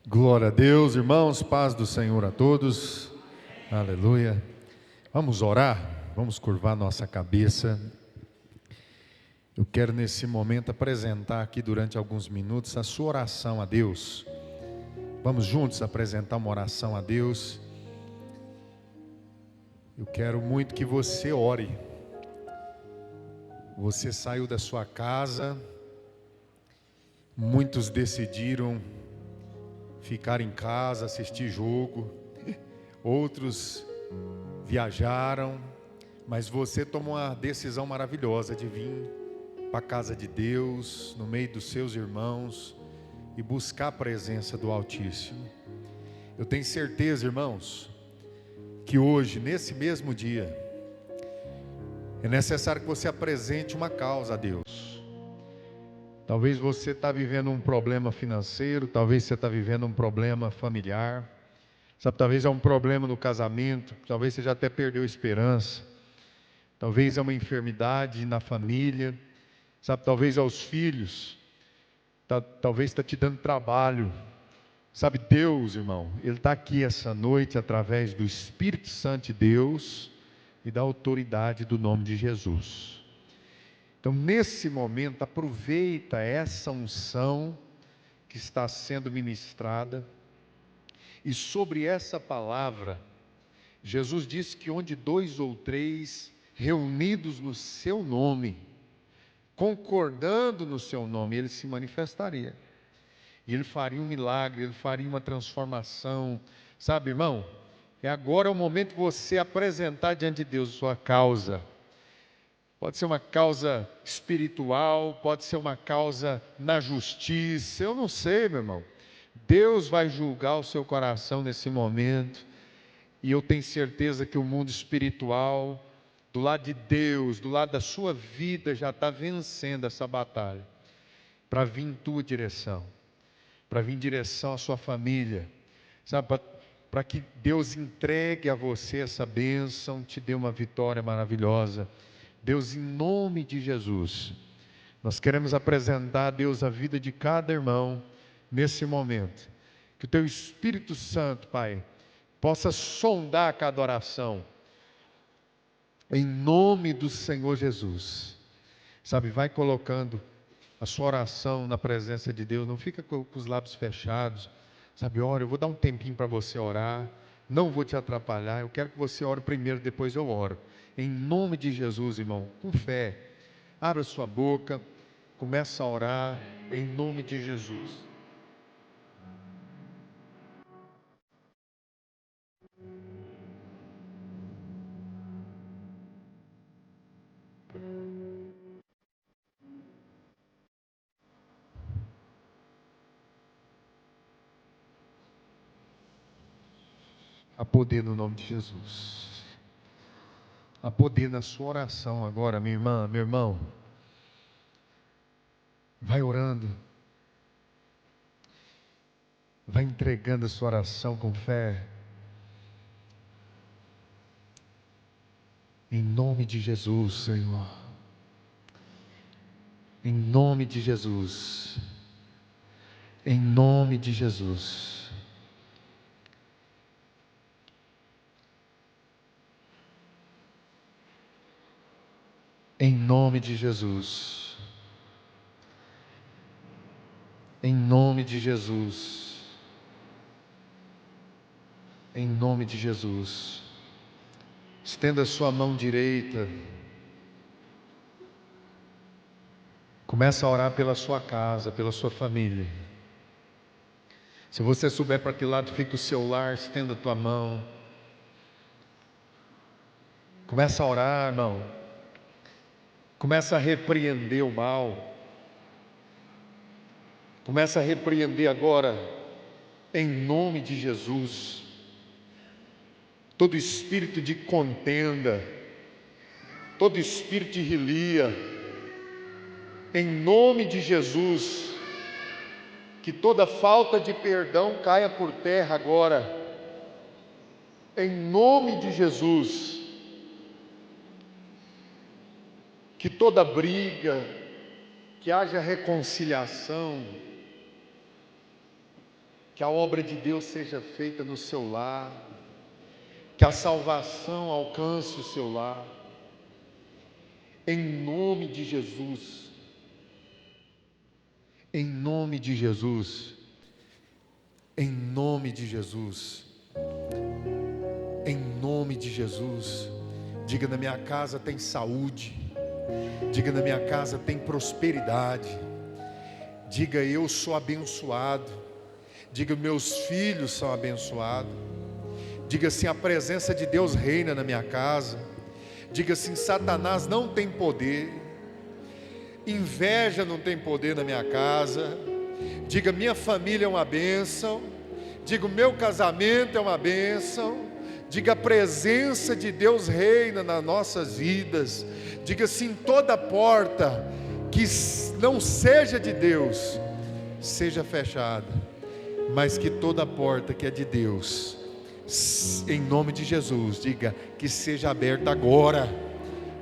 Glória a Deus, irmãos, paz do Senhor a todos, aleluia. Vamos orar, vamos curvar nossa cabeça. Eu quero nesse momento apresentar aqui durante alguns minutos a sua oração a Deus. Vamos juntos apresentar uma oração a Deus. Eu quero muito que você ore. Você saiu da sua casa, muitos decidiram ficar em casa, assistir jogo, outros viajaram, mas você tomou uma decisão maravilhosa de vir para a casa de Deus, no meio dos seus irmãos, e buscar a presença do Altíssimo. Eu tenho certeza, irmãos, que hoje, nesse mesmo dia, é necessário que você apresente uma causa a Deus. Talvez você está vivendo um problema financeiro, talvez você está vivendo um problema familiar, sabe, talvez é um problema no casamento, talvez você já até perdeu a esperança, talvez é uma enfermidade na família, sabe, talvez aos filhos, talvez está te dando trabalho, sabe, Deus, irmão, Ele está aqui essa noite através do Espírito Santo de Deus e da autoridade do nome de Jesus. Então, nesse momento, aproveita essa unção que está sendo ministrada, e sobre essa palavra, Jesus disse que onde 2 ou 3 reunidos no seu nome, concordando no seu nome, Ele se manifestaria. E Ele faria um milagre, Ele faria uma transformação. Sabe, irmão, agora é o momento de você apresentar diante de Deus a sua causa. Pode ser uma causa espiritual, pode ser uma causa na justiça, eu não sei, meu irmão. Deus vai julgar o seu coração nesse momento. E eu tenho certeza que o mundo espiritual, do lado de Deus, do lado da sua vida, já está vencendo essa batalha. Para vir em tua direção, para vir em direção à sua família, sabe, para que Deus entregue a você essa bênção, te dê uma vitória maravilhosa. Deus, em nome de Jesus, nós queremos apresentar a Deus a vida de cada irmão nesse momento. Que o Teu Espírito Santo, Pai, possa sondar cada oração, em nome do Senhor Jesus. Sabe, vai colocando a sua oração na presença de Deus, não fica com os lábios fechados. Sabe, ora, eu vou dar um tempinho para você orar, não vou te atrapalhar, eu quero que você ore primeiro, depois eu oro. Em nome de Jesus, irmão, com fé, abra sua boca, começa a orar, em nome de Jesus. Há poder no nome de Jesus. Há poder na sua oração agora, minha irmã, meu irmão. Vai orando. Vai entregando a sua oração com fé. Em nome de Jesus, Senhor. Em nome de Jesus. Em nome de Jesus. Em nome de Jesus. Em nome de Jesus. Em nome de Jesus. Estenda a sua mão direita. Começa a orar pela sua casa, pela sua família. Se você souber para que lado fica o seu lar, estenda a tua mão. Começa a orar, irmão. Começa a repreender o mal. Começa a repreender agora, em nome de Jesus, todo espírito de contenda, todo espírito de relia, em nome de Jesus, que toda falta de perdão caia por terra agora, em nome de Jesus, que toda briga, que haja reconciliação, que a obra de Deus seja feita no seu lar, que a salvação alcance o seu lar, em nome de Jesus, em nome de Jesus, em nome de Jesus, em nome de Jesus. Diga: na minha casa tem saúde, diga: na minha casa tem prosperidade, diga: eu sou abençoado, diga: meus filhos são abençoados, diga assim: a presença de Deus reina na minha casa, diga assim: Satanás não tem poder, inveja não tem poder na minha casa, diga: minha família é uma bênção, diga: o meu casamento é uma bênção, diga: a presença de Deus reina nas nossas vidas, diga assim: toda porta que não seja de Deus seja fechada, mas que toda porta que é de Deus, em nome de Jesus, diga que seja aberta agora,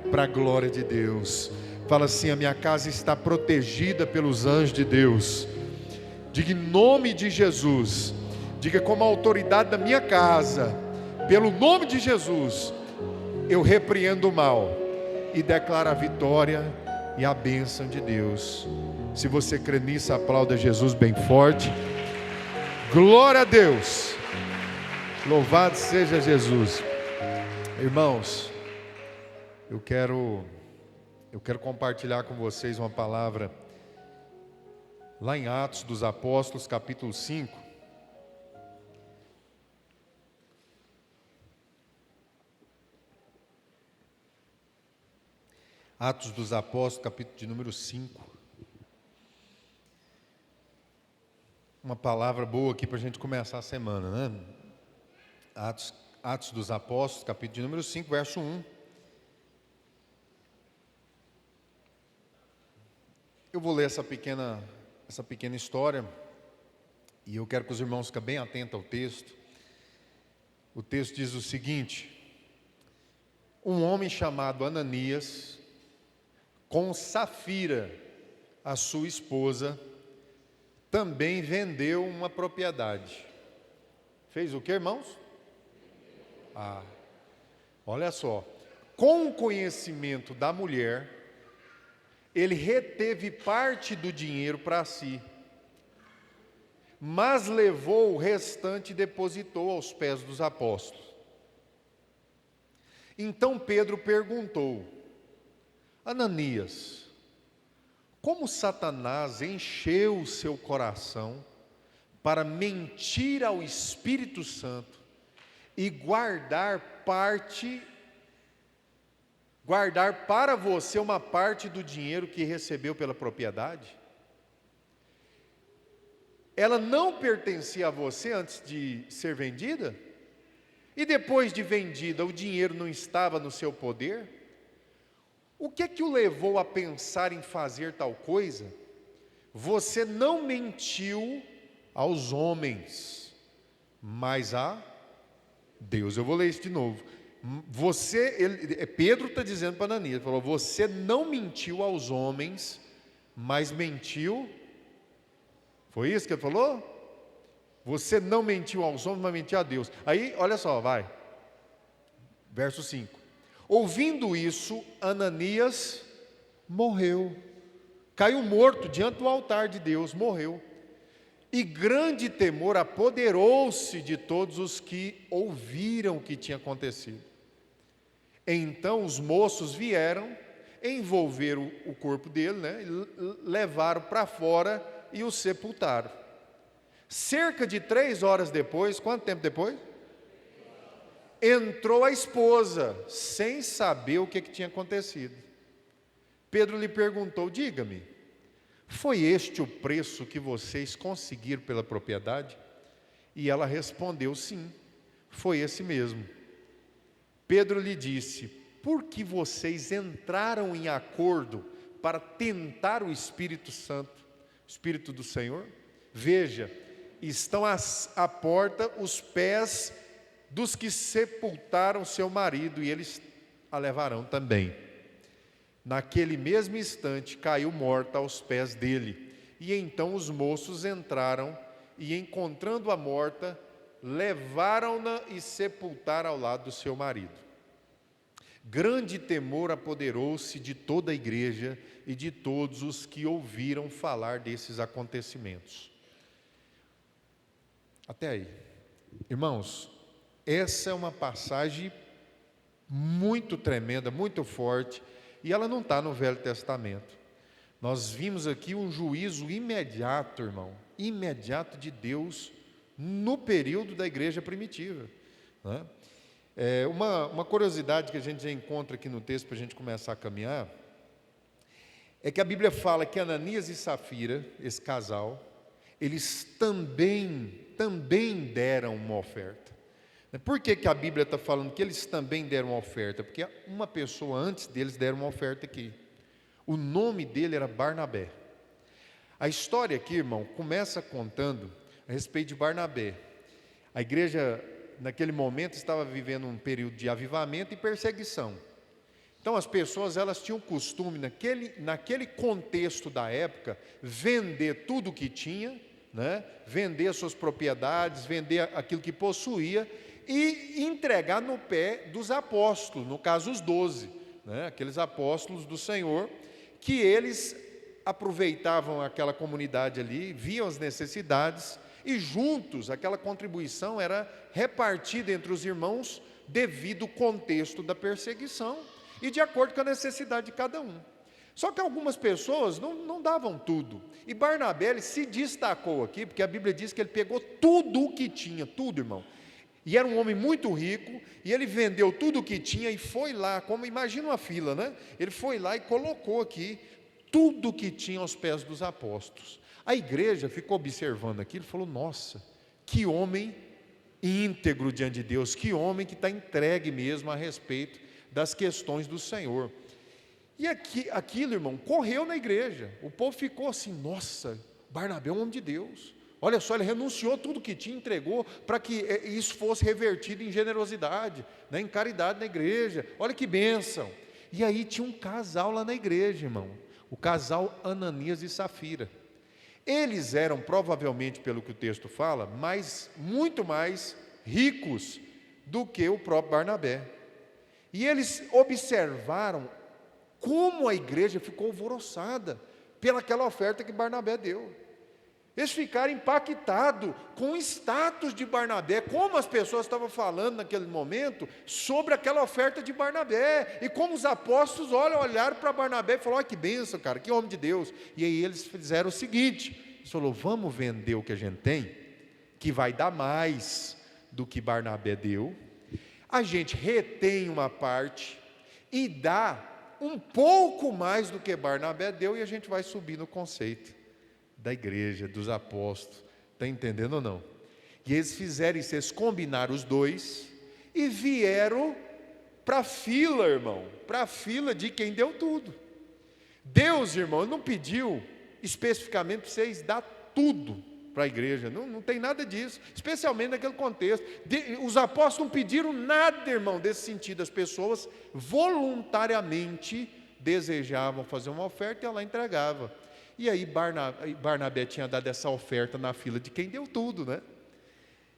para a glória de Deus. Fala assim: a minha casa está protegida pelos anjos de Deus. Diga: em nome de Jesus, diga: como a autoridade da minha casa, pelo nome de Jesus, eu repreendo o mal e declaro a vitória e a bênção de Deus. Se você crê nisso, aplauda Jesus bem forte. Glória a Deus. Louvado seja Jesus. Irmãos, eu quero compartilhar com vocês uma palavra lá em Atos dos Apóstolos, capítulo 5. Atos dos Apóstolos, capítulo de número 5. Uma palavra boa aqui para a gente começar a semana, né? Atos dos Apóstolos, capítulo de número 5, verso 1. Eu vou ler essa pequena história, e eu quero que os irmãos fiquem bem atentos ao texto. O texto diz o seguinte: um homem chamado Ananias, com Safira, a sua esposa, também vendeu uma propriedade. Fez o que, irmãos? Olha só. Com o conhecimento da mulher, ele reteve parte do dinheiro para si, mas levou o restante e depositou aos pés dos apóstolos. Então Pedro perguntou: Ananias, como Satanás encheu o seu coração para mentir ao Espírito Santo e guardar para você uma parte do dinheiro que recebeu pela propriedade? Ela não pertencia a você antes de ser vendida? E depois de vendida, o dinheiro não estava no seu poder? O que é que o levou a pensar em fazer tal coisa? Você não mentiu aos homens, mas a Deus. Eu vou ler isso de novo. Pedro está dizendo para Ananias, falou: você não mentiu aos homens, mas mentiu. Foi isso que ele falou? Você não mentiu aos homens, mas mentiu a Deus. Aí, olha só, vai. Verso 5. Ouvindo isso, Ananias morreu. Caiu morto diante do altar de Deus, morreu. E grande temor apoderou-se de todos os que ouviram o que tinha acontecido. Então os moços vieram, envolveram o corpo dele, né, levaram para fora e o sepultaram. Cerca de 3 horas depois, quanto tempo depois? Entrou a esposa, sem saber o que tinha acontecido. Pedro lhe perguntou: diga-me, foi este o preço que vocês conseguiram pela propriedade? E ela respondeu: sim, foi esse mesmo. Pedro lhe disse: por que vocês entraram em acordo para tentar o Espírito Santo, o Espírito do Senhor? Veja, estão à porta os pés dos que sepultaram seu marido, e eles a levarão também. Naquele mesmo instante caiu morta aos pés dele, e então os moços entraram e, encontrando-a morta, levaram-na e sepultaram ao lado do seu marido. Grande temor apoderou-se de toda a igreja e de todos os que ouviram falar desses acontecimentos. Até aí. Irmãos, essa é uma passagem muito tremenda, muito forte, e ela não está no Velho Testamento. Nós vimos aqui um juízo imediato, irmão, imediato de Deus no período da igreja primitiva, né? Uma curiosidade que a gente já encontra aqui no texto para a gente começar a caminhar, é que a Bíblia fala que Ananias e Safira, esse casal, eles também deram uma oferta. Por que a Bíblia está falando que eles também deram uma oferta? Porque uma pessoa antes deles deram uma oferta aqui. O nome dele era Barnabé. A história aqui, irmão, começa contando a respeito de Barnabé. A igreja, naquele momento, estava vivendo um período de avivamento e perseguição. Então as pessoas, elas tinham o costume, naquele contexto da época, vender tudo o que tinha, né? Vender as suas propriedades, vender aquilo que possuía e entregar no pé dos apóstolos, no caso os 12, né? Aqueles apóstolos do Senhor, que eles aproveitavam aquela comunidade ali, viam as necessidades e juntos aquela contribuição era repartida entre os irmãos devido ao contexto da perseguição e de acordo com a necessidade de cada um. Só que algumas pessoas não davam tudo. E Barnabé, ele se destacou aqui, porque a Bíblia diz que ele pegou tudo o que tinha, tudo, irmão. E era um homem muito rico, e ele vendeu tudo o que tinha e foi lá, como imagina uma fila, né? Ele foi lá e colocou aqui tudo o que tinha aos pés dos apóstolos. A igreja ficou observando aquilo e falou: nossa, que homem íntegro diante de Deus, que homem que está entregue mesmo a respeito das questões do Senhor. E aquilo, irmão, correu na igreja. O povo ficou assim: nossa, Barnabé é um homem de Deus. Olha só, ele renunciou tudo que tinha, entregou para que isso fosse revertido em generosidade, né, em caridade na igreja. Olha que bênção. E aí tinha um casal lá na igreja, irmão. O casal Ananias e Safira. Eles eram, provavelmente, pelo que o texto fala, muito mais ricos do que o próprio Barnabé. E eles observaram como a igreja ficou alvoroçada pelaquela oferta que Barnabé deu. Eles ficaram impactados com o status de Barnabé, como as pessoas estavam falando naquele momento sobre aquela oferta de Barnabé, e como os apóstolos olharam para Barnabé e falaram: olha que bênção, cara, que homem de Deus. E aí eles fizeram o seguinte: eles falaram: vamos vender o que a gente tem, que vai dar mais do que Barnabé deu, a gente retém uma parte e dá um pouco mais do que Barnabé deu, e a gente vai subir no conceito da igreja, dos apóstolos. Está entendendo ou não? E eles fizeram isso, eles combinaram os dois e vieram para a fila, irmão, para a fila de quem deu tudo. Deus, irmão, não pediu especificamente para vocês dar tudo para a igreja, não tem nada disso, especialmente naquele contexto. Os apóstolos não pediram nada, irmão, desse sentido. As pessoas voluntariamente desejavam fazer uma oferta e ela entregava. E aí Barnabé tinha dado essa oferta na fila de quem deu tudo, né?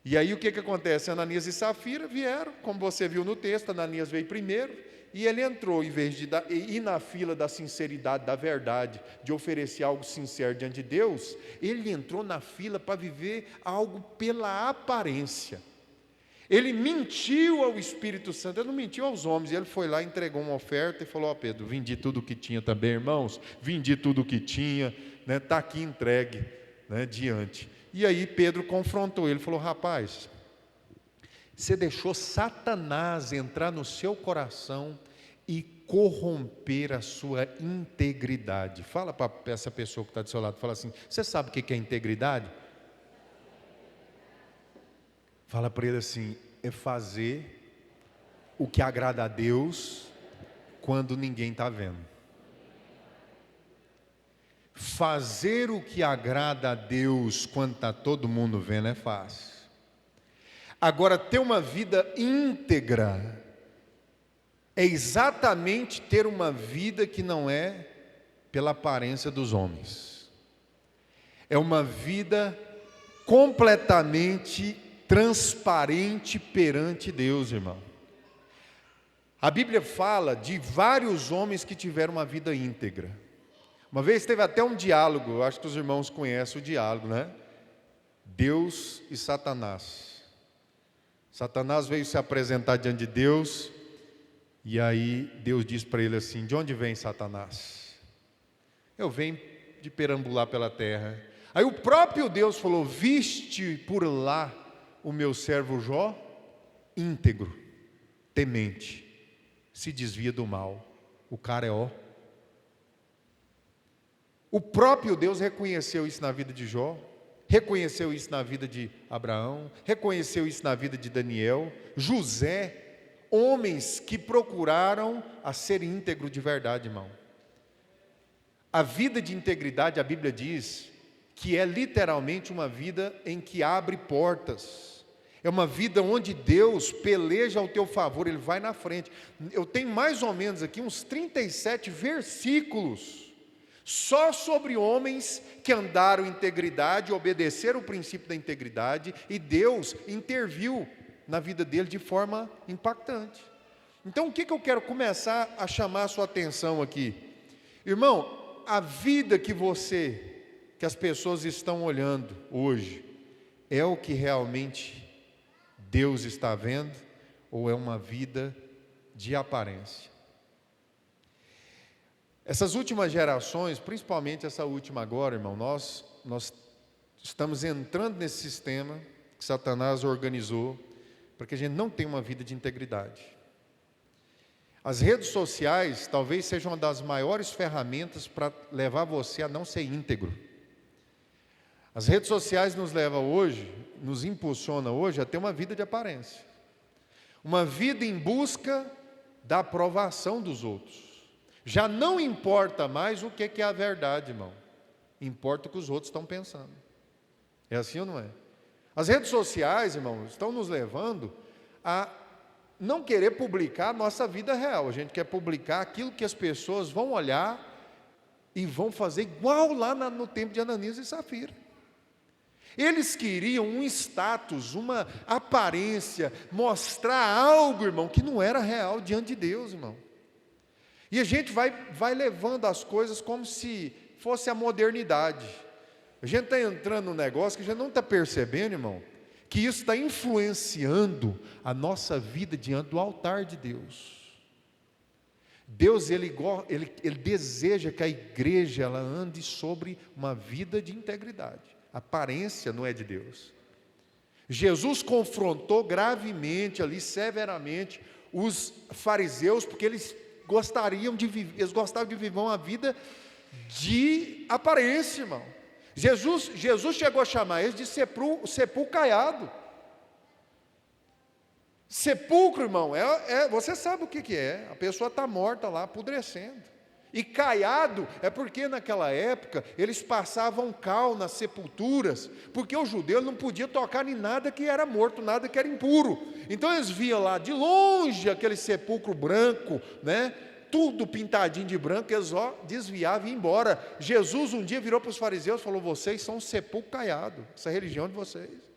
E aí o que acontece? Ananias e Safira vieram, como você viu no texto. Ananias veio primeiro, e ele entrou, em vez de ir na fila da sinceridade, da verdade, de oferecer algo sincero diante de Deus, ele entrou na fila para viver algo pela aparência. Ele mentiu ao Espírito Santo, ele não mentiu aos homens. Ele foi lá, entregou uma oferta e falou: ó, Pedro, vendi tudo o que tinha também, irmãos, vendi tudo o que tinha, né, está aqui entregue, né, diante. E aí Pedro confrontou ele, falou: rapaz, você deixou Satanás entrar no seu coração e corromper a sua integridade. Fala para essa pessoa que está do seu lado, fala assim: você sabe o que é integridade? Fala para ele assim: é fazer o que agrada a Deus quando ninguém está vendo. Fazer o que agrada a Deus quando está todo mundo vendo é fácil. Agora, ter uma vida íntegra é exatamente ter uma vida que não é pela aparência dos homens. É uma vida completamente transparente perante Deus, irmão. A Bíblia fala de vários homens que tiveram uma vida íntegra. Uma vez teve até um diálogo, eu acho que os irmãos conhecem o diálogo, né? Deus e Satanás. Satanás veio se apresentar diante de Deus, e aí Deus diz para ele assim: de onde vem Satanás? Eu venho de perambular pela terra. Aí o próprio Deus falou: viste por lá o meu servo Jó, íntegro, temente, se desvia do mal. O cara é ó. O próprio Deus reconheceu isso na vida de Jó, reconheceu isso na vida de Abraão, reconheceu isso na vida de Daniel, José, homens que procuraram a ser íntegro de verdade, irmão. A vida de integridade, a Bíblia diz que é literalmente uma vida em que abre portas. É uma vida onde Deus peleja ao teu favor, Ele vai na frente. Eu tenho mais ou menos aqui uns 37 versículos só sobre homens que andaram em integridade, obedeceram o princípio da integridade, e Deus interviu na vida dele de forma impactante. Então, o que eu quero começar a chamar a sua atenção aqui? Irmão, a vida que as pessoas estão olhando hoje, é o que realmente Deus está vendo, ou é uma vida de aparência? Essas últimas gerações, principalmente essa última agora, irmão, nós estamos entrando nesse sistema que Satanás organizou, para que a gente não tenha uma vida de integridade. As redes sociais talvez sejam uma das maiores ferramentas para levar você a não ser íntegro. As redes sociais nos levam hoje, nos impulsiona hoje a ter uma vida de aparência. Uma vida em busca da aprovação dos outros. Já não importa mais o que é a verdade, irmão. Importa o que os outros estão pensando. É assim ou não é? As redes sociais, irmão, estão nos levando a não querer publicar a nossa vida real. A gente quer publicar aquilo que as pessoas vão olhar e vão fazer igual lá no tempo de Ananias e Safira. Eles queriam um status, uma aparência, mostrar algo, irmão, que não era real diante de Deus, irmão. E a gente vai levando as coisas como se fosse a modernidade. A gente está entrando num negócio que a gente não está percebendo, irmão, que isso está influenciando a nossa vida diante do altar de Deus. Deus, ele deseja que a igreja ela ande sobre uma vida de integridade. A aparência não é de Deus. Jesus confrontou gravemente ali, severamente, os fariseus, porque eles gostavam de viver uma vida de aparência, irmão. Jesus chegou a chamar eles de sepulcro caiado. Sepulcro, irmão, você sabe o que é. A pessoa está morta lá, apodrecendo. E caiado é porque naquela época eles passavam cal nas sepulturas, porque o judeu não podia tocar em nada que era morto, nada que era impuro. Então eles viam lá de longe aquele sepulcro branco, né? Tudo pintadinho de branco, eles só desviavam e iam embora. Jesus um dia virou para os fariseus e falou: vocês são um sepulcro caiado, essa é a religião de vocês.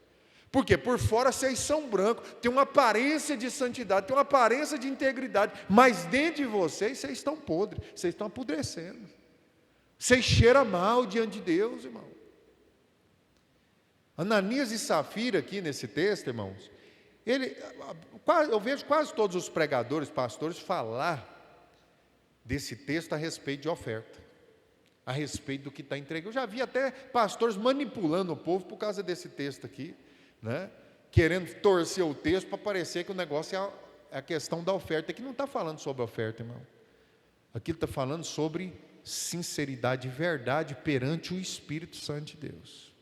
Por quê? Por fora vocês são brancos, tem uma aparência de santidade, tem uma aparência de integridade, mas dentro de vocês estão podres, vocês estão apodrecendo. Vocês cheiram mal diante de Deus, irmão. Ananias e Safira aqui nesse texto, irmãos, eu vejo quase todos os pregadores, pastores falar desse texto a respeito de oferta, a respeito do que está entregando. Eu já vi até pastores manipulando o povo por causa desse texto aqui, né? Querendo torcer o texto para parecer que o negócio é a questão da oferta. Aqui não está falando sobre oferta, irmão. Aqui está falando sobre sinceridade e verdade perante o Espírito Santo de Deus.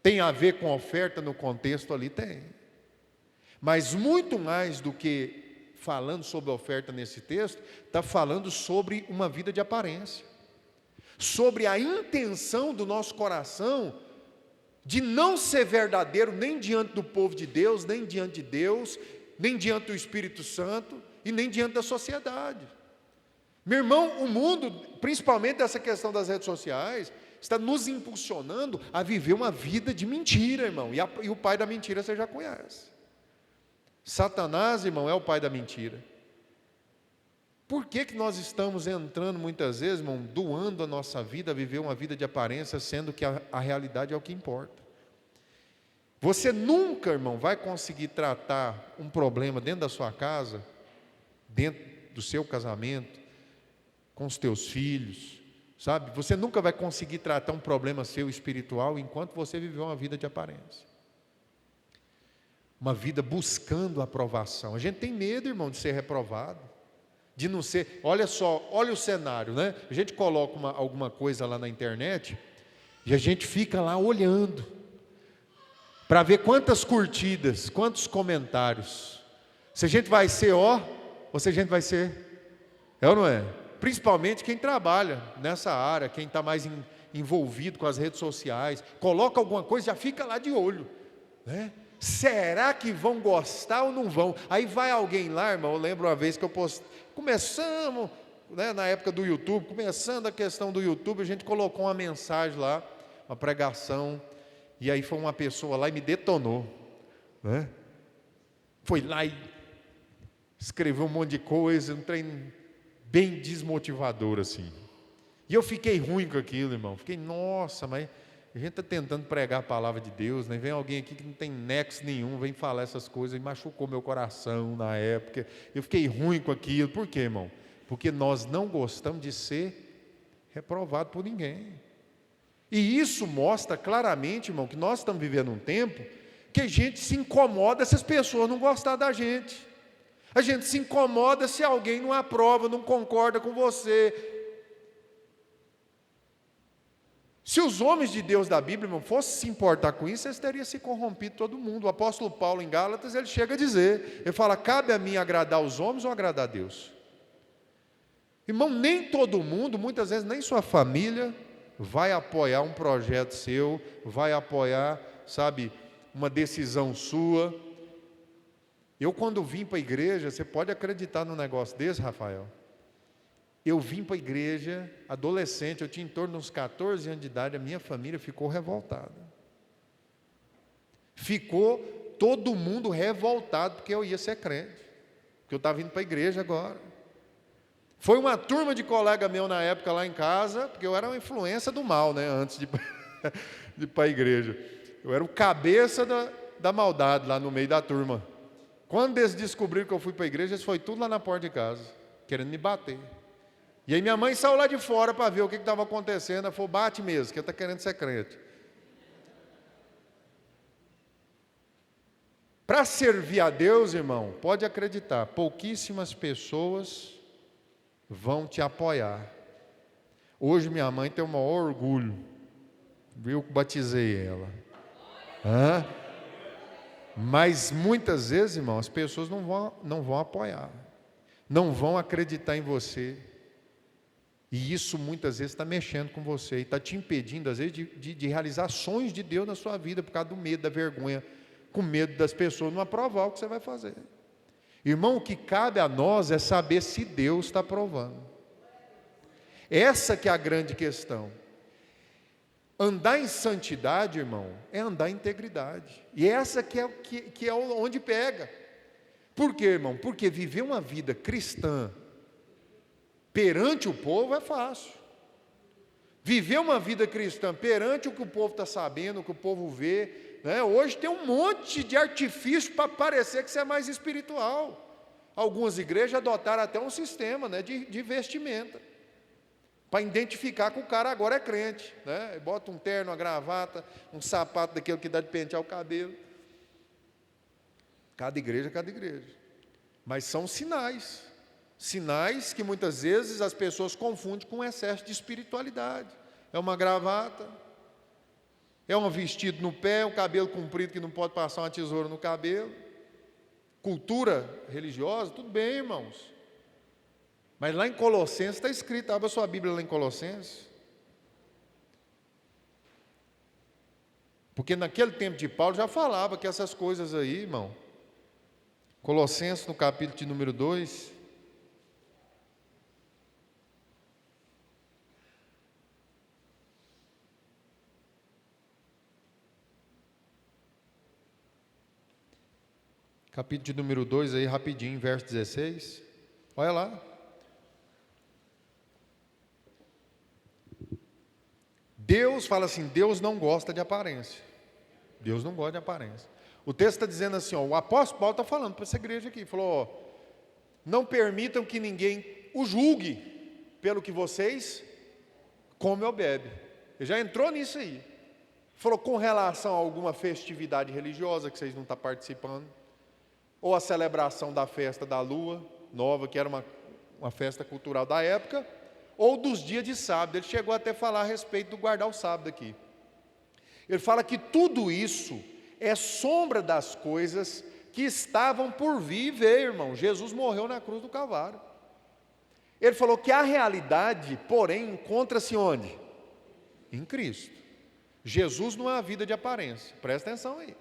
Tem a ver com oferta no contexto ali? Tem. Mas muito mais do que falando sobre oferta nesse texto, está falando sobre uma vida de aparência. Sobre a intenção do nosso coração de não ser verdadeiro nem diante do povo de Deus, nem diante de Deus, nem diante do Espírito Santo e nem diante da sociedade. Meu irmão, o mundo, principalmente essa questão das redes sociais, está nos impulsionando a viver uma vida de mentira, irmão. E o pai da mentira você já conhece. Satanás, irmão, é o pai da mentira. Por que nós estamos entrando muitas vezes, irmão, doando a nossa vida a viver uma vida de aparência, sendo que a realidade é o que importa? Você nunca, irmão, vai conseguir tratar um problema dentro da sua casa, dentro do seu casamento, com os teus filhos, sabe? Você nunca vai conseguir tratar um problema seu espiritual enquanto você viver uma vida de aparência. Uma vida buscando a aprovação. A gente tem medo, irmão, de ser reprovado. De não ser, olha só, olha o cenário, né? A gente coloca alguma coisa lá na internet e a gente fica lá olhando para ver quantas curtidas, quantos comentários. Se a gente vai ser ó, ou se a gente vai ser, é ou não é? Principalmente quem trabalha nessa área, quem está mais envolvido com as redes sociais, coloca alguma coisa, já fica lá de olho, né? Será que vão gostar ou não vão? Aí vai alguém lá, irmão, eu lembro uma vez que eu postei, começamos, né, na época do YouTube, começando a questão do YouTube, a gente colocou uma mensagem lá, uma pregação, e aí foi uma pessoa lá e me detonou, né? Foi lá e escreveu um monte de coisa, um trem bem desmotivador assim. E eu fiquei ruim com aquilo, irmão. Fiquei, nossa, mas a gente está tentando pregar a palavra de Deus, né? Vem alguém aqui que não tem nexo nenhum, vem falar essas coisas, e machucou meu coração na época. Eu fiquei ruim com aquilo. Por quê, irmão? Porque nós não gostamos de ser reprovado por ninguém. E isso mostra claramente, irmão, que nós estamos vivendo um tempo que a gente se incomoda se as pessoas não gostarem da gente. A gente se incomoda se alguém não aprova, não concorda com você. Se os homens de Deus da Bíblia não fossem se importar com isso, eles teriam se corrompido todo mundo. O apóstolo Paulo em Gálatas, ele chega a dizer, ele fala, cabe a mim agradar os homens ou agradar a Deus? Irmão, nem todo mundo, muitas vezes nem sua família, vai apoiar um projeto seu, vai apoiar, sabe, uma decisão sua. Eu quando vim para a igreja, você pode acreditar num negócio desse, Rafael? Eu vim para a igreja, adolescente, eu tinha em torno de uns 14 anos de idade, a minha família ficou revoltada. Ficou todo mundo revoltado, porque eu ia ser crente, porque eu estava indo para a igreja agora. Foi uma turma de colega meu na época lá em casa, porque eu era uma influência do mal, né, antes de ir para a igreja. Eu era o cabeça da maldade lá no meio da turma. Quando eles descobriram que eu fui para a igreja, eles foram tudo lá na porta de casa, querendo me bater. E aí minha mãe saiu lá de fora para ver o que estava acontecendo. Ela falou, bate mesmo, que ele está querendo ser crente. Para servir a Deus, irmão, pode acreditar, pouquíssimas pessoas vão te apoiar. Hoje minha mãe tem o maior orgulho, viu que batizei ela. Mas muitas vezes, irmão, as pessoas não vão apoiar, não vão acreditar em você. E isso muitas vezes está mexendo com você e está te impedindo, às vezes, de realizar sonhos de Deus na sua vida, por causa do medo, da vergonha, com medo das pessoas não aprovar o que você vai fazer. Irmão, o que cabe a nós é saber se Deus está aprovando. Essa que é a grande questão. Andar em santidade, irmão, é andar em integridade. E essa que é onde pega. Por quê, irmão? Porque viver uma vida cristã perante o povo é fácil. Viver uma vida cristã perante o que o povo está sabendo, o que o povo vê, né? Hoje tem um monte de artifício para parecer que você é mais espiritual. Algumas igrejas adotaram até um sistema, né, de vestimenta, para identificar que o cara agora é crente, né? Bota um terno, uma gravata, um sapato daquele que dá de pentear o cabelo. Cada igreja. Mas são sinais. Sinais que muitas vezes as pessoas confundem com um excesso de espiritualidade. É uma gravata, é um vestido no pé, um cabelo comprido que não pode passar uma tesoura no cabelo. Cultura religiosa, tudo bem, irmãos. Mas lá em Colossenses está escrito, abra sua Bíblia lá em Colossenses. Porque naquele tempo de Paulo já falava que essas coisas aí, irmão. Colossenses no capítulo de número 2. capítulo de número 2, aí rapidinho, verso 16. Olha lá. Deus fala assim, Deus não gosta de aparência. Deus não gosta de aparência. O texto está dizendo assim, ó, o apóstolo Paulo está falando para essa igreja aqui, falou, ó, não permitam que ninguém o julgue pelo que vocês comem ou bebem. Ele já entrou nisso aí. Falou com relação a alguma festividade religiosa que vocês não estão participando, ou a celebração da festa da lua nova, que era uma festa cultural da época, ou dos dias de sábado. Ele chegou até a falar a respeito do guardar o sábado aqui. Ele fala que tudo isso é sombra das coisas que estavam por vir e veio, irmão. Jesus morreu na cruz do Calvário. Ele falou que a realidade, porém, encontra-se onde? Em Cristo. Jesus não é uma vida de aparência, presta atenção aí.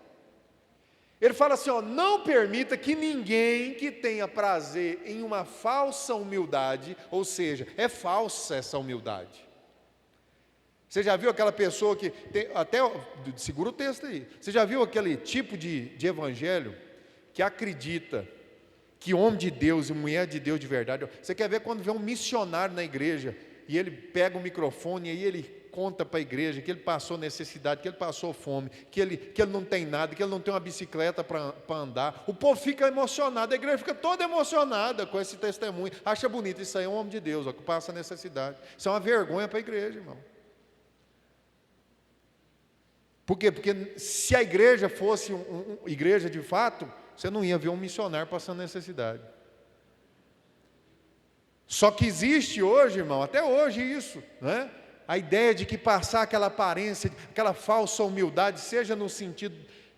Ele fala assim, ó, não permita que ninguém que tenha prazer em uma falsa humildade, ou seja, é falsa essa humildade. Você já viu aquela pessoa que, segura o texto aí, você já viu aquele tipo de evangelho que acredita que homem de Deus e mulher de Deus de verdade, você quer ver quando vê um missionário na igreja, e ele pega o microfone e aí ele conta para a igreja que ele passou necessidade, que ele passou fome, que ele não tem nada, que ele não tem uma bicicleta para andar. O povo fica emocionado, a igreja fica toda emocionada com esse testemunho, acha bonito, isso aí é um homem de Deus, ó, que passa necessidade. Isso é uma vergonha para a igreja, irmão. Por quê? Porque se a igreja fosse uma igreja de fato, você não ia ver um missionário passando necessidade. Só que existe hoje, irmão, até hoje isso, né? A ideia de que passar aquela aparência, aquela falsa humildade, seja no sentido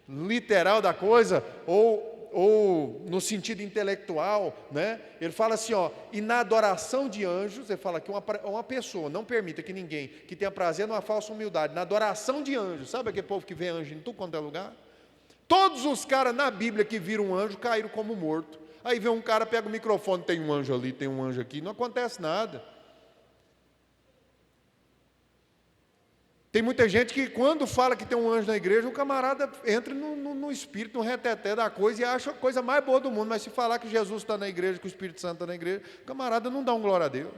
literal da coisa, ou no sentido intelectual, né? Ele fala assim, ó, e na adoração de anjos, ele fala que uma pessoa não permita que ninguém que tenha prazer numa falsa humildade, na adoração de anjos, sabe aquele povo que vê anjo em tudo quanto é lugar? Todos os caras na Bíblia que viram um anjo caíram como morto. Aí vem um cara, pega o microfone, tem um anjo ali, tem um anjo aqui, não acontece nada. Tem muita gente que quando fala que tem um anjo na igreja, o camarada entra no espírito, no reteté da coisa e acha a coisa mais boa do mundo. Mas se falar que Jesus está na igreja, que o Espírito Santo está na igreja, o camarada não dá um glória a Deus.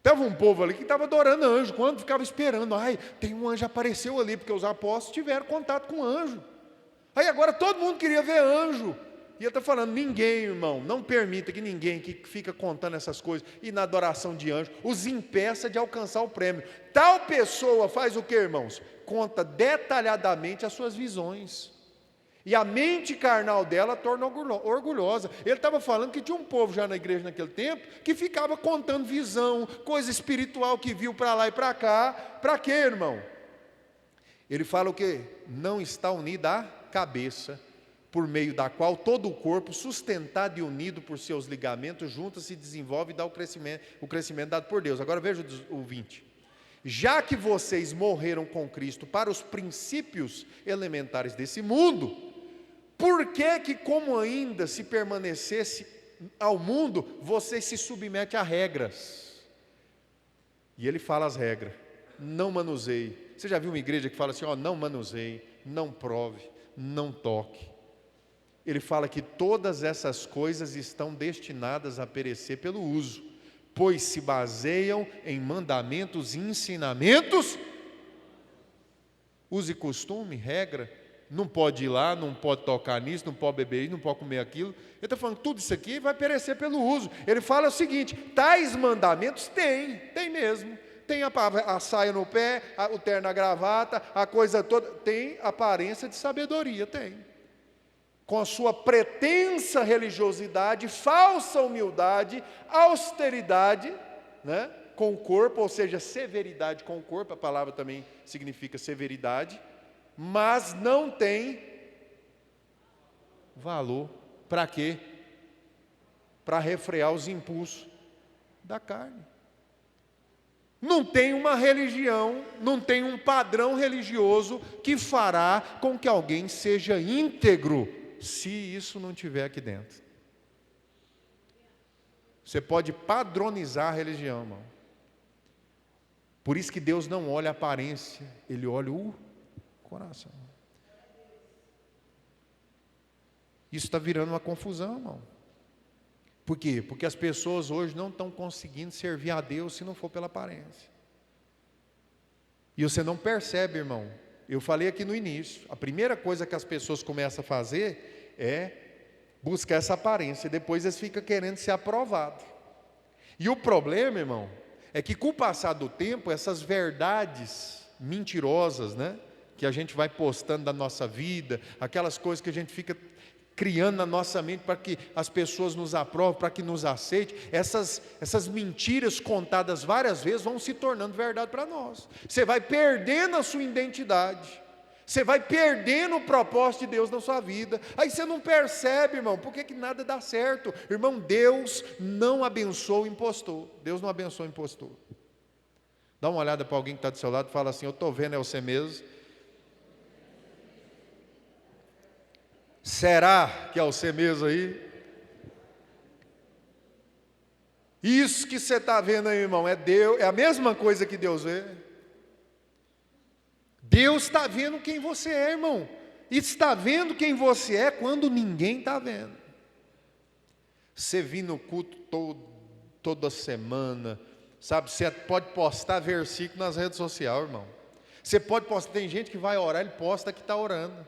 Teve um povo ali que estava adorando anjo, quando ficava esperando, ai, tem um anjo, apareceu ali, porque os apóstolos tiveram contato com anjo. Aí agora todo mundo queria ver anjo. E ele está falando, ninguém, irmão, não permita que ninguém que fica contando essas coisas e na adoração de anjo, os impeça de alcançar o prêmio. Tal pessoa faz o que, irmãos? Conta detalhadamente as suas visões. E a mente carnal dela torna orgulhosa. Ele estava falando que tinha um povo já na igreja naquele tempo, que ficava contando visão, coisa espiritual que viu para lá e para cá. Para quê, irmão? Ele fala o quê? Não está unida à cabeça, por meio da qual todo o corpo, sustentado e unido por seus ligamentos, junta-se e desenvolve e dá o crescimento dado por Deus. Agora veja o 20. Já que vocês morreram com Cristo para os princípios elementares desse mundo, por que como ainda se permanecesse ao mundo, vocês se submetem a regras? E ele fala as regras. Não manuseie. Você já viu uma igreja que fala assim, ó, não manuseie, não prove, não toque. Ele fala que todas essas coisas estão destinadas a perecer pelo uso, pois se baseiam em mandamentos e ensinamentos, uso e costume, regra, não pode ir lá, não pode tocar nisso, não pode beber isso, não pode comer aquilo. Ele está falando que tudo isso aqui vai perecer pelo uso. Ele fala o seguinte, tais mandamentos tem mesmo. Tem a saia no pé, o terno na gravata, a coisa toda, tem aparência de sabedoria, tem. Com a sua pretensa religiosidade, falsa humildade, austeridade, né, com o corpo, ou seja, severidade com o corpo, a palavra também significa severidade, mas não tem valor. Para quê? Para refrear os impulsos da carne. Não tem uma religião, não tem um padrão religioso que fará com que alguém seja íntegro, se isso não tiver aqui dentro. Você pode padronizar a religião, irmão. Por isso que Deus não olha a aparência, Ele olha o coração. Isso está virando uma confusão, irmão. Por quê? Porque as pessoas hoje não estão conseguindo servir a Deus se não for pela aparência. E você não percebe, irmão. Eu falei aqui no início, a primeira coisa que as pessoas começam a fazer é buscar essa aparência, e depois eles ficam querendo ser aprovados. E o problema, irmão, é que com o passar do tempo, essas verdades mentirosas, né, que a gente vai postando da nossa vida, aquelas coisas que a gente fica criando na nossa mente para que as pessoas nos aprovem, para que nos aceitem, essas mentiras contadas várias vezes vão se tornando verdade para nós. Você vai perdendo a sua identidade, você vai perdendo o propósito de Deus na sua vida, aí você não percebe, irmão, por que nada dá certo? Irmão, Deus não abençoa o impostor, Deus não abençoa o impostor. Dá uma olhada para alguém que está do seu lado e fala assim: eu estou vendo, é você mesmo. Será que é você mesmo aí? Isso que você está vendo aí, irmão, é Deus, é a mesma coisa que Deus vê. Deus está vendo quem você é, irmão. E está vendo quem você é quando ninguém está vendo. Você vir no culto toda semana, sabe? Você pode postar versículo nas redes sociais, irmão. Você pode postar, tem gente que vai orar, ele posta que está orando.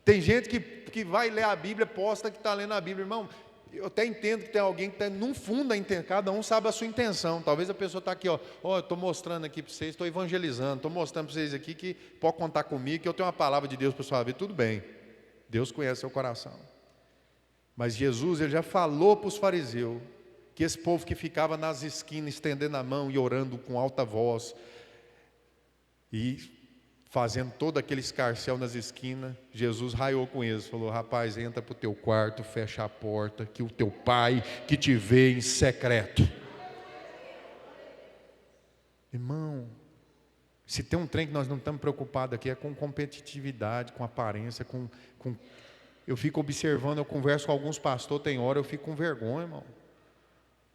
Tem gente que vai ler a Bíblia, posta que está lendo a Bíblia. Irmão, eu até entendo que tem alguém que está no fundo da intenção, cada um sabe a sua intenção. Talvez a pessoa está aqui, eu estou mostrando aqui para vocês, estou evangelizando, estou mostrando para vocês aqui que pode contar comigo, que eu tenho uma palavra de Deus para a sua vida. Tudo bem, Deus conhece seu coração. Mas Jesus, ele já falou para os fariseus, que esse povo que ficava nas esquinas, estendendo a mão e orando com alta voz, e fazendo todo aquele escarcéu nas esquinas, Jesus raiou com eles, falou: rapaz, entra para o teu quarto, fecha a porta, que o teu pai que te vê em secreto. Irmão, se tem um trem que nós não estamos preocupados aqui, é com competitividade, com aparência, eu fico observando, eu converso com alguns pastores, tem hora eu fico com vergonha, irmão.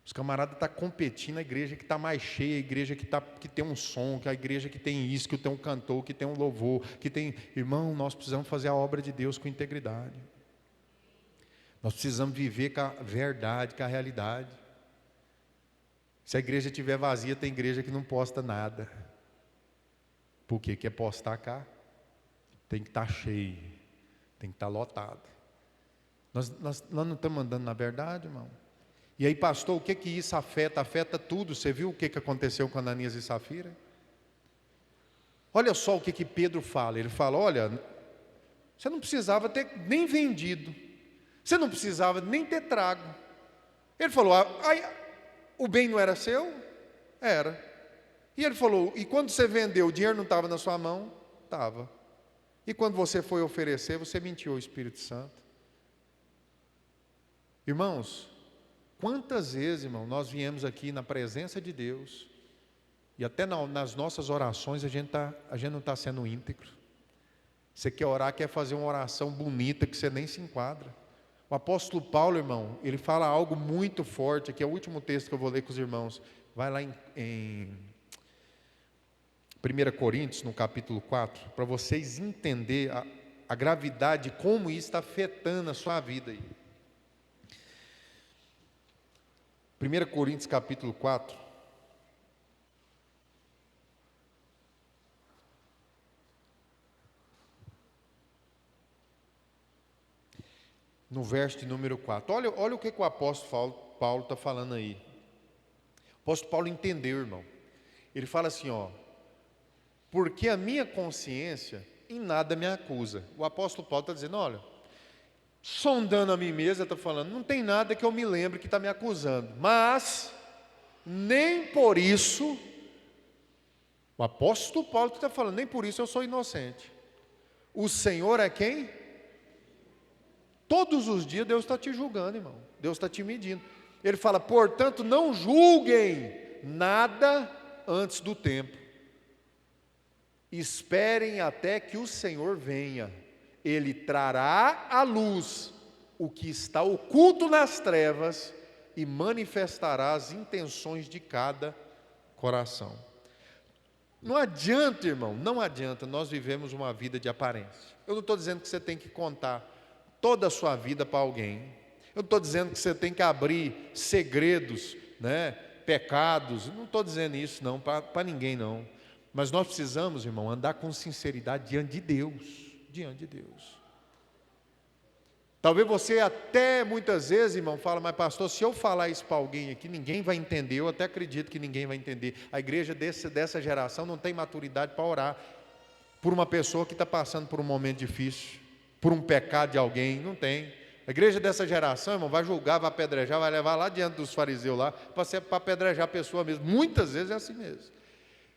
Os camaradas estão competindo, a igreja que está mais cheia, a igreja que tem um som, a igreja que tem isso, que tem um cantor, que tem um louvor, que tem... Irmão, nós precisamos fazer a obra de Deus com integridade. Nós precisamos viver com a verdade, com a realidade. Se a igreja estiver vazia, tem igreja que não posta nada. Por quê? Quer postar cá? Tem que estar cheio, tem que estar lotado. Nós não estamos andando na verdade, irmão? E aí, pastor, o que isso afeta? Afeta tudo. Você viu o que aconteceu com Ananias e Safira? Olha só o que Pedro fala. Ele fala: olha, você não precisava ter nem vendido, você não precisava nem ter trago. Ele falou: o bem não era seu? Era. E ele falou: e quando você vendeu, o dinheiro não estava na sua mão? Estava. E quando você foi oferecer, você mentiu ao Espírito Santo. Irmãos, quantas vezes, irmão, nós viemos aqui na presença de Deus e até nas nossas orações a gente não está sendo íntegro. Você quer orar, quer fazer uma oração bonita que você nem se enquadra. O apóstolo Paulo, irmão, ele fala algo muito forte, que é o último texto que eu vou ler com os irmãos. Vai lá em 1 Coríntios, no capítulo 4, para vocês entenderem a gravidade, como isso está afetando a sua vida aí. 1 Coríntios capítulo 4, no verso de número 4, olha o que o apóstolo Paulo está falando aí. O apóstolo Paulo entendeu, irmão. Ele fala assim, porque a minha consciência em nada me acusa. O apóstolo Paulo está dizendo, olha, sondando a mim mesmo, está falando, não tem nada que eu me lembre que está me acusando, mas nem por isso, o apóstolo Paulo está falando, nem por isso eu sou inocente. O Senhor é quem? Todos os dias Deus está te julgando, irmão, Deus está te medindo. Ele fala, portanto, não julguem nada antes do tempo, esperem até que o Senhor venha. Ele trará à luz o que está oculto nas trevas e manifestará as intenções de cada coração. Não adianta, irmão, não adianta nós vivemos uma vida de aparência. Eu não estou dizendo que você tem que contar toda a sua vida para alguém. Eu não estou dizendo que você tem que abrir segredos, né, pecados, não estou dizendo isso não, para ninguém não. Mas nós precisamos, irmão, andar com sinceridade diante de Deus, diante de Deus. Talvez você até muitas vezes, irmão, fala, mas pastor, se eu falar isso para alguém aqui, ninguém vai entender. Eu até acredito que ninguém vai entender. A igreja dessa geração não tem maturidade para orar por uma pessoa que está passando por um momento difícil, por um pecado de alguém, não tem. A igreja dessa geração, irmão, vai julgar, vai apedrejar, vai levar lá diante dos fariseus lá, para apedrejar a pessoa mesmo. Muitas vezes é assim mesmo.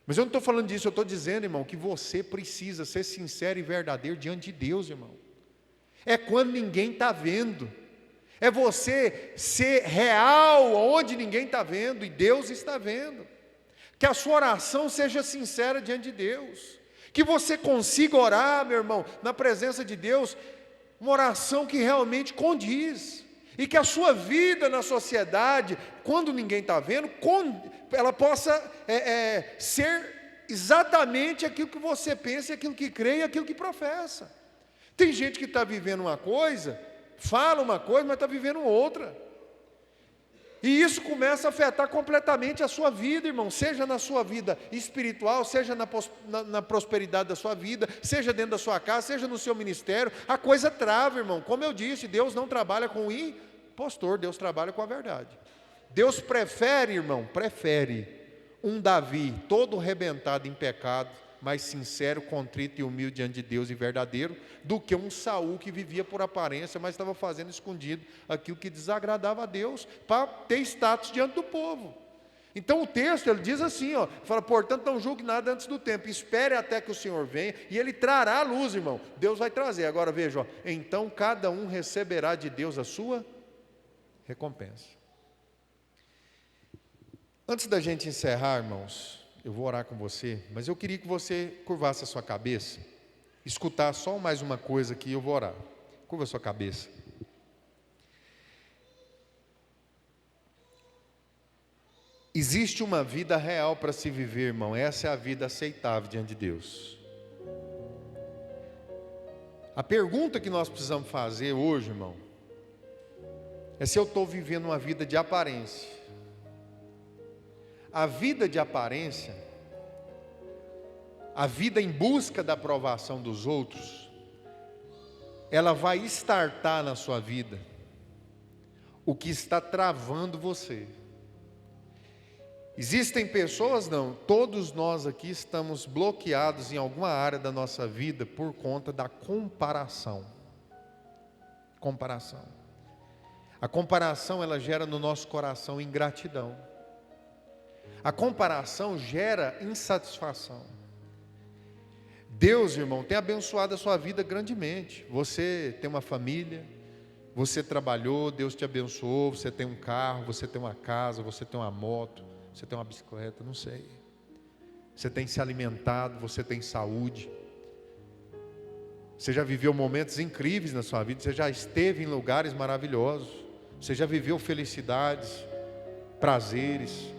Mas eu não estou falando disso, eu estou dizendo, irmão, que você precisa ser sincero e verdadeiro diante de Deus, irmão. É quando ninguém está vendo. É você ser real onde ninguém está vendo e Deus está vendo. Que a sua oração seja sincera diante de Deus. Que você consiga orar, meu irmão, na presença de Deus, uma oração que realmente condiz. E que a sua vida na sociedade, quando ninguém está vendo, ela possa ser exatamente aquilo que você pensa, aquilo que crê e aquilo que professa. Tem gente que está vivendo uma coisa, fala uma coisa, mas está vivendo outra. E isso começa a afetar completamente a sua vida, irmão. Seja na sua vida espiritual, seja na prosperidade da sua vida, seja dentro da sua casa, seja no seu ministério. A coisa trava, irmão. Como eu disse, Deus não trabalha com o impostor, Deus trabalha com a verdade. Deus prefere, irmão, um Davi todo arrebentado em pecado, mais sincero, contrito e humilde diante de Deus e verdadeiro, do que um Saul que vivia por aparência, mas estava fazendo escondido aquilo que desagradava a Deus, para ter status diante do povo. Então o texto, ele diz assim, fala, portanto não julgue nada antes do tempo, espere até que o Senhor venha, e Ele trará a luz, irmão, Deus vai trazer. Agora veja, então cada um receberá de Deus a sua recompensa. Antes da gente encerrar, irmãos, eu vou orar com você, mas eu queria que você curvasse a sua cabeça, escutar só mais uma coisa aqui, eu vou orar. Curva a sua cabeça. Existe uma vida real para se viver, irmão. Essa é a vida aceitável diante de Deus. A pergunta que nós precisamos fazer hoje, irmão, é se eu estou vivendo uma vida de aparência. A vida de aparência, a vida em busca da aprovação dos outros, ela vai startar na sua vida o que está travando você. Existem pessoas, não, todos nós aqui estamos bloqueados em alguma área da nossa vida por conta da comparação. Comparação. A comparação, ela gera no nosso coração ingratidão. A comparação gera insatisfação. Deus, irmão, tem abençoado a sua vida grandemente. Você tem uma família, você trabalhou, Deus te abençoou, você tem um carro, você tem uma casa, você tem uma moto, você tem uma bicicleta, não sei. Você tem se alimentado, você tem saúde. Você já viveu momentos incríveis na sua vida, você já esteve em lugares maravilhosos, você já viveu felicidades, prazeres.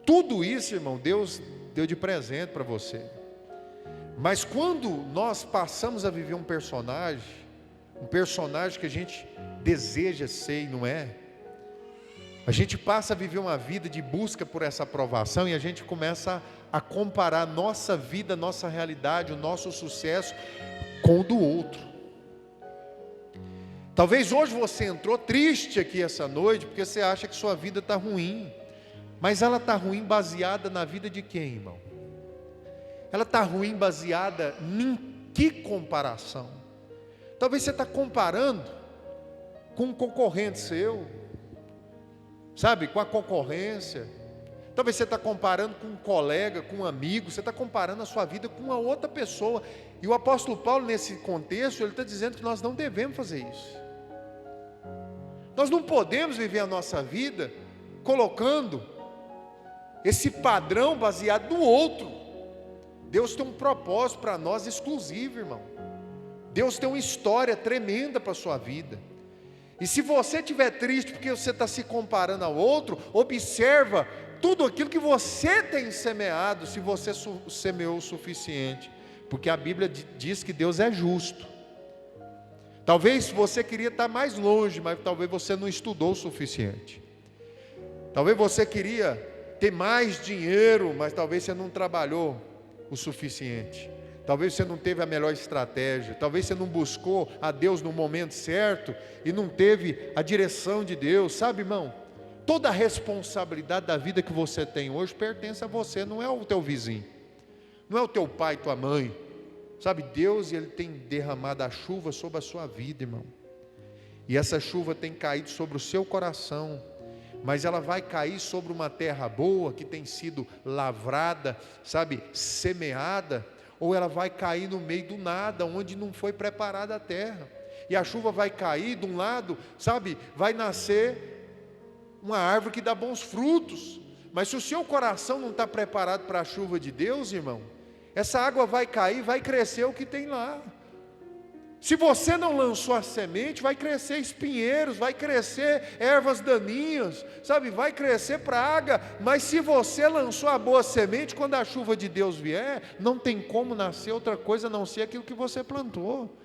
Tudo isso, irmão, Deus deu de presente para você. Mas quando nós passamos a viver um personagem que a gente deseja ser e não é, a gente passa a viver uma vida de busca por essa aprovação e a gente começa a comparar nossa vida, nossa realidade, o nosso sucesso com o do outro. Talvez hoje você entrou triste aqui essa noite porque você acha que sua vida está ruim. Mas ela está ruim baseada na vida de quem, irmão? Ela está ruim baseada em que comparação? Talvez você está comparando com um concorrente seu, sabe, com a concorrência. Talvez você está comparando com um colega, com um amigo, você está comparando a sua vida com uma outra pessoa. E o apóstolo Paulo, nesse contexto, ele está dizendo que nós não devemos fazer isso. Nós não podemos viver a nossa vida colocando esse padrão baseado no outro. Deus tem um propósito para nós exclusivo, irmão. Deus tem uma história tremenda para a sua vida. E se você estiver triste porque você está se comparando ao outro, observa tudo aquilo que você tem semeado, se você semeou o suficiente. Porque a Bíblia diz que Deus é justo. Talvez você queria estar mais longe, mas talvez você não estudou o suficiente. Talvez você queria ter mais dinheiro, mas talvez você não trabalhou o suficiente. Talvez você não teve a melhor estratégia. Talvez você não buscou a Deus no momento certo e não teve a direção de Deus. Sabe, irmão? Toda a responsabilidade da vida que você tem hoje pertence a você, não é o teu vizinho, não é o teu pai, tua mãe. Sabe, Deus, Ele tem derramado a chuva sobre a sua vida, irmão. E essa chuva tem caído sobre o seu coração, mas ela vai cair sobre uma terra boa, que tem sido lavrada, sabe, semeada, ou ela vai cair no meio do nada, onde não foi preparada a terra. E a chuva vai cair de um lado, sabe, vai nascer uma árvore que dá bons frutos, mas se o seu coração não está preparado para a chuva de Deus, irmão, essa água vai cair, vai crescer o que tem lá. Se você não lançou a semente, vai crescer espinheiros, vai crescer ervas daninhas, sabe, vai crescer praga. Mas se você lançou a boa semente, quando a chuva de Deus vier, não tem como nascer outra coisa a não ser aquilo que você plantou.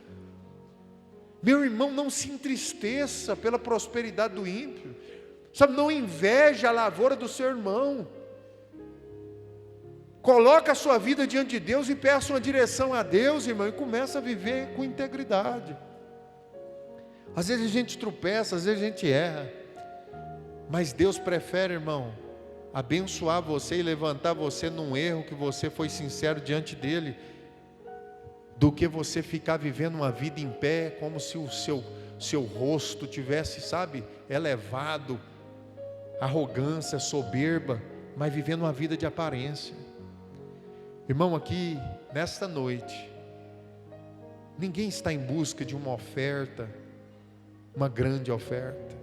Meu irmão, não se entristeça pela prosperidade do ímpio, sabe, não inveja a lavoura do seu irmão. Coloca a sua vida diante de Deus e peça uma direção a Deus, irmão, e começa a viver com integridade. Às vezes a gente tropeça, às vezes a gente erra, mas Deus prefere, irmão, abençoar você e levantar você num erro que você foi sincero diante dEle, do que você ficar vivendo uma vida em pé, como se o seu rosto tivesse, sabe, elevado, arrogância, soberba, mas vivendo uma vida de aparência. Irmão, aqui, nesta noite, ninguém está em busca de uma oferta, uma grande oferta.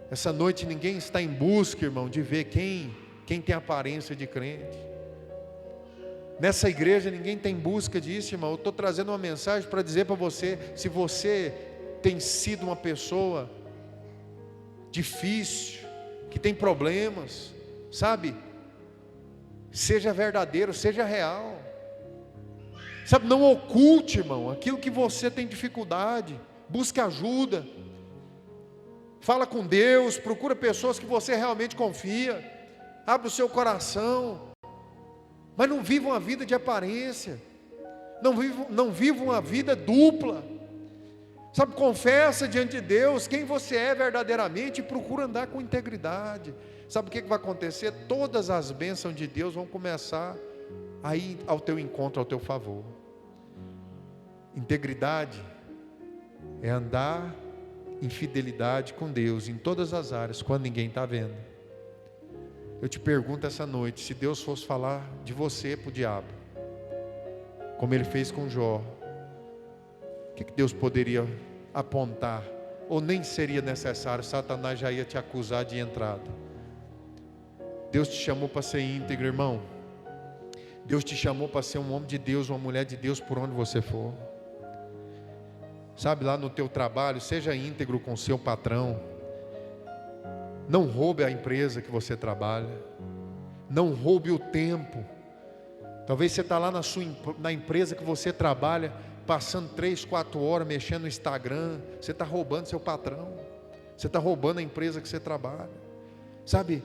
Essa noite ninguém está em busca, irmão, de ver quem tem aparência de crente. Nessa igreja ninguém tem busca disso, irmão. Eu estou trazendo uma mensagem para dizer para você, se você tem sido uma pessoa difícil, que tem problemas, sabe, seja verdadeiro, seja real, sabe, não oculte, irmão, aquilo que você tem dificuldade, busque ajuda, fala com Deus, procura pessoas que você realmente confia, abre o seu coração, mas não viva uma vida de aparência, não viva uma vida dupla, sabe, confessa diante de Deus quem você é verdadeiramente e procura andar com integridade. Sabe o que vai acontecer? Todas as bênçãos de Deus vão começar a ir ao teu encontro, ao teu favor. Integridade é andar em fidelidade com Deus, em todas as áreas, quando ninguém está vendo. Eu te pergunto essa noite, se Deus fosse falar de você para o diabo, como Ele fez com Jó, o que Deus poderia apontar? Ou nem seria necessário, Satanás já ia te acusar de entrada. Deus te chamou para ser íntegro, irmão. Deus te chamou para ser um homem de Deus, uma mulher de Deus, por onde você for. Sabe, lá no teu trabalho, seja íntegro com o seu patrão. Não roube a empresa que você trabalha. Não roube o tempo. Talvez você está lá na empresa que você trabalha, passando 3, 4 horas mexendo no Instagram. Você está roubando seu patrão. Você está roubando a empresa que você trabalha. Sabe,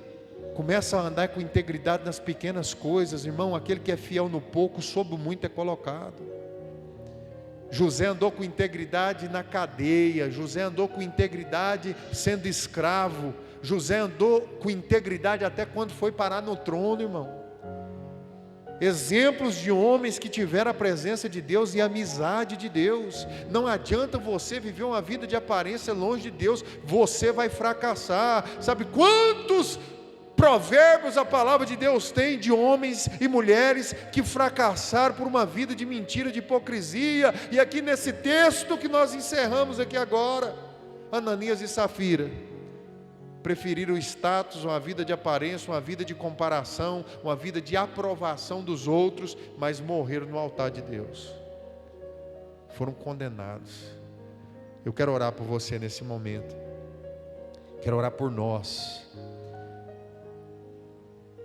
começa a andar com integridade nas pequenas coisas, irmão. Aquele que é fiel no pouco, sobre o muito é colocado. José andou com integridade na cadeia. José andou com integridade sendo escravo. José andou com integridade até quando foi parar no trono, irmão. Exemplos de homens que tiveram a presença de Deus e a amizade de Deus. Não adianta você viver uma vida de aparência longe de Deus, você vai fracassar. Sabe quantos provérbios a palavra de Deus tem de homens e mulheres que fracassaram por uma vida de mentira, de hipocrisia? E aqui nesse texto que nós encerramos aqui agora, Ananias e Safira preferiram o status, uma vida de aparência, uma vida de comparação, uma vida de aprovação dos outros, mas morreram no altar de Deus, foram condenados. Eu quero orar por você nesse momento, quero orar por nós.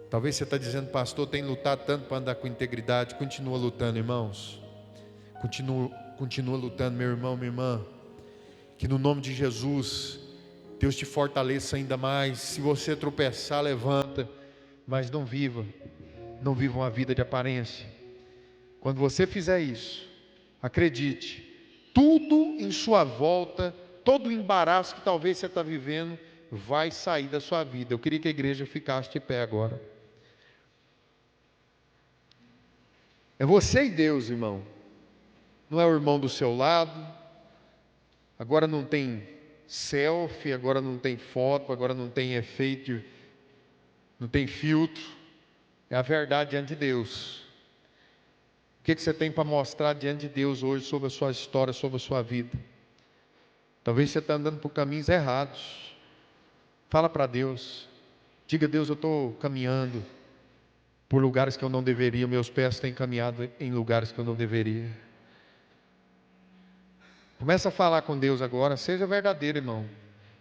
Talvez você está dizendo, pastor, tem lutado tanto para andar com integridade. Continua lutando, irmãos. Continua lutando, meu irmão, minha irmã. Que no nome de Jesus, Deus te fortaleça ainda mais. Se você tropeçar, levanta, mas não viva uma vida de aparência. Quando você fizer isso, acredite, tudo em sua volta, todo o embaraço que talvez você está vivendo, vai sair da sua vida. Eu queria que a igreja ficasse de pé agora. É você e Deus, irmão. Não é o irmão do seu lado. Agora não tem selfie, agora não tem foto, agora não tem efeito, não tem filtro. É a verdade diante de Deus. O que você tem para mostrar diante de Deus hoje sobre a sua história, sobre a sua vida? Talvez você está andando por caminhos errados. Fala para Deus. Diga: Deus, eu estou caminhando por lugares que eu não deveria. Meus pés têm caminhado em lugares que eu não deveria. Começa a falar com Deus agora. Seja verdadeiro, irmão.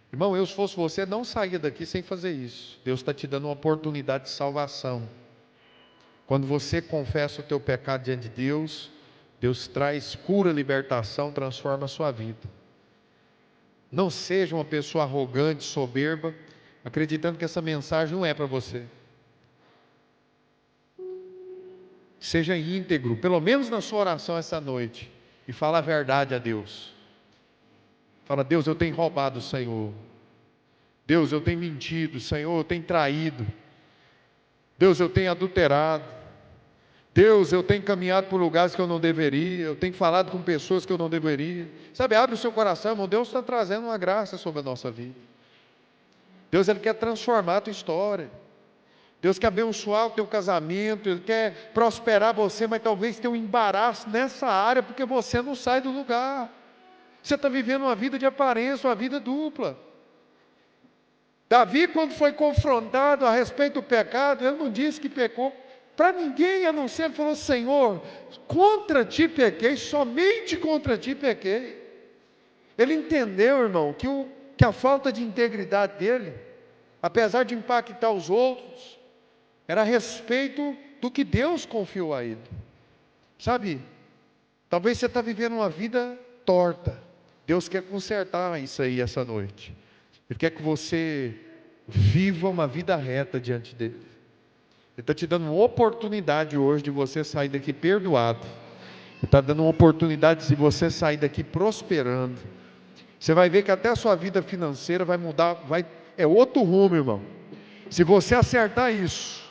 Irmão, eu se fosse você, não saía daqui sem fazer isso. Deus está te dando uma oportunidade de salvação. Quando você confessa o teu pecado diante de Deus, Deus traz cura, libertação, transforma a sua vida. Não seja uma pessoa arrogante, soberba, acreditando que essa mensagem não é para você. Seja íntegro, pelo menos na sua oração essa noite, e fala a verdade a Deus. Fala: Deus, eu tenho roubado, Senhor. Deus, eu tenho mentido, Senhor, eu tenho traído. Deus, eu tenho adulterado. Deus, eu tenho caminhado por lugares que eu não deveria. Eu tenho falado com pessoas que eu não deveria. Sabe, abre o seu coração, irmão. Deus está trazendo uma graça sobre a nossa vida. Deus, Ele quer transformar a tua história. Deus quer abençoar o teu casamento. Ele quer prosperar você, mas talvez tenha um embaraço nessa área, porque você não sai do lugar. Você está vivendo uma vida de aparência, uma vida dupla. Davi, quando foi confrontado a respeito do pecado, ele não disse que pecou para ninguém, a não ser, ele falou: Senhor, contra ti pequei, somente contra ti pequei. Ele entendeu, irmão, que a falta de integridade dele, apesar de impactar os outros, era a respeito do que Deus confiou a ele. Sabe, talvez você está vivendo uma vida torta. Deus quer consertar isso aí essa noite. Ele quer que você viva uma vida reta diante dele. Ele está te dando uma oportunidade hoje de você sair daqui perdoado. Ele está dando uma oportunidade de você sair daqui prosperando. Você vai ver que até a sua vida financeira vai mudar, é outro rumo, irmão. Se você acertar isso.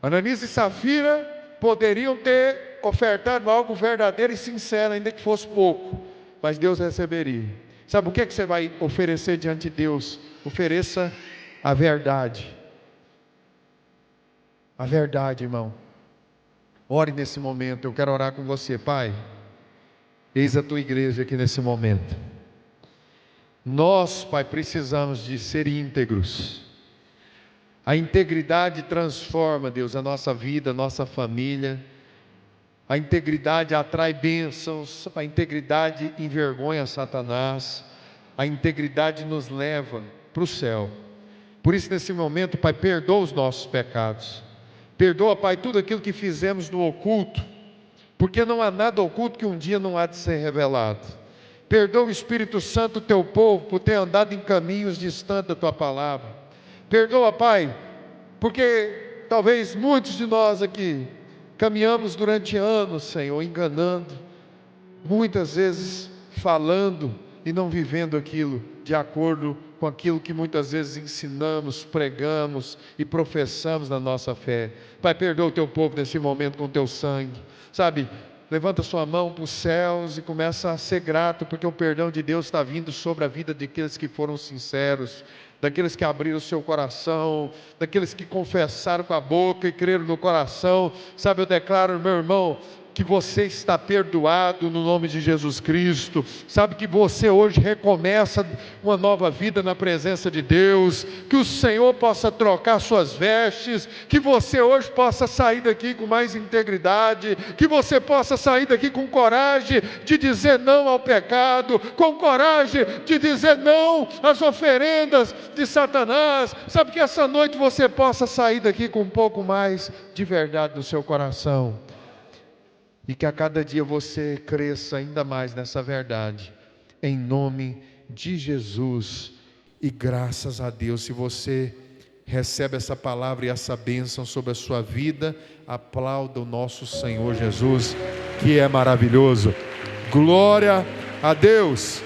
Ananias e Safira poderiam ter ofertado algo verdadeiro e sincero, ainda que fosse pouco, mas Deus receberia. Sabe o que você vai oferecer diante de Deus? Ofereça a verdade. A verdade, irmão. Ore nesse momento. Eu quero orar com você, Pai. Eis a tua igreja aqui nesse momento. Nós, Pai, precisamos de ser íntegros. A integridade transforma, Deus, a nossa vida, a nossa família. A integridade atrai bênçãos. A integridade envergonha Satanás. A integridade nos leva para o céu. Por isso, nesse momento, Pai, perdoa os nossos pecados. Perdoa, Pai, tudo aquilo que fizemos no oculto, porque não há nada oculto que um dia não há de ser revelado. Perdoa o Espírito Santo, teu povo, por ter andado em caminhos distantes da tua palavra. Perdoa, Pai, porque talvez muitos de nós aqui caminhamos durante anos, Senhor, enganando, muitas vezes falando e não vivendo aquilo de acordo com aquilo que muitas vezes ensinamos, pregamos e professamos na nossa fé. Pai, perdoa o teu povo nesse momento com o teu sangue. Sabe, levanta sua mão para os céus e começa a ser grato, porque o perdão de Deus está vindo sobre a vida daqueles que foram sinceros, daqueles que abriram o seu coração, daqueles que confessaram com a boca e creram no coração. Sabe, eu declaro, meu irmão, que você está perdoado no nome de Jesus Cristo. Sabe que você hoje recomeça uma nova vida na presença de Deus, que o Senhor possa trocar suas vestes, que você hoje possa sair daqui com mais integridade, que você possa sair daqui com coragem de dizer não ao pecado, com coragem de dizer não às oferendas de Satanás. Sabe, que essa noite você possa sair daqui com um pouco mais de verdade no seu coração. E que a cada dia você cresça ainda mais nessa verdade. em nome de Jesus. E graças a Deus, se você recebe essa palavra e essa bênção sobre a sua vida, aplauda o nosso Senhor Jesus, que é maravilhoso. Glória a Deus.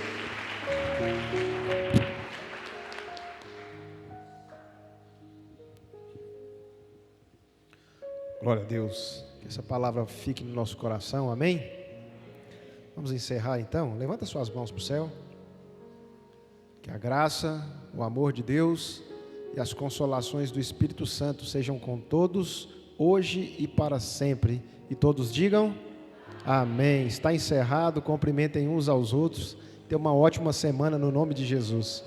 Glória a Deus. Que essa palavra fique no nosso coração, amém? Vamos encerrar então. Levanta suas mãos para o céu. Que a graça, o amor de Deus e as consolações do Espírito Santo sejam com todos, hoje e para sempre. E todos digam amém. Está encerrado. Cumprimentem uns aos outros. Tenha uma ótima semana no nome de Jesus.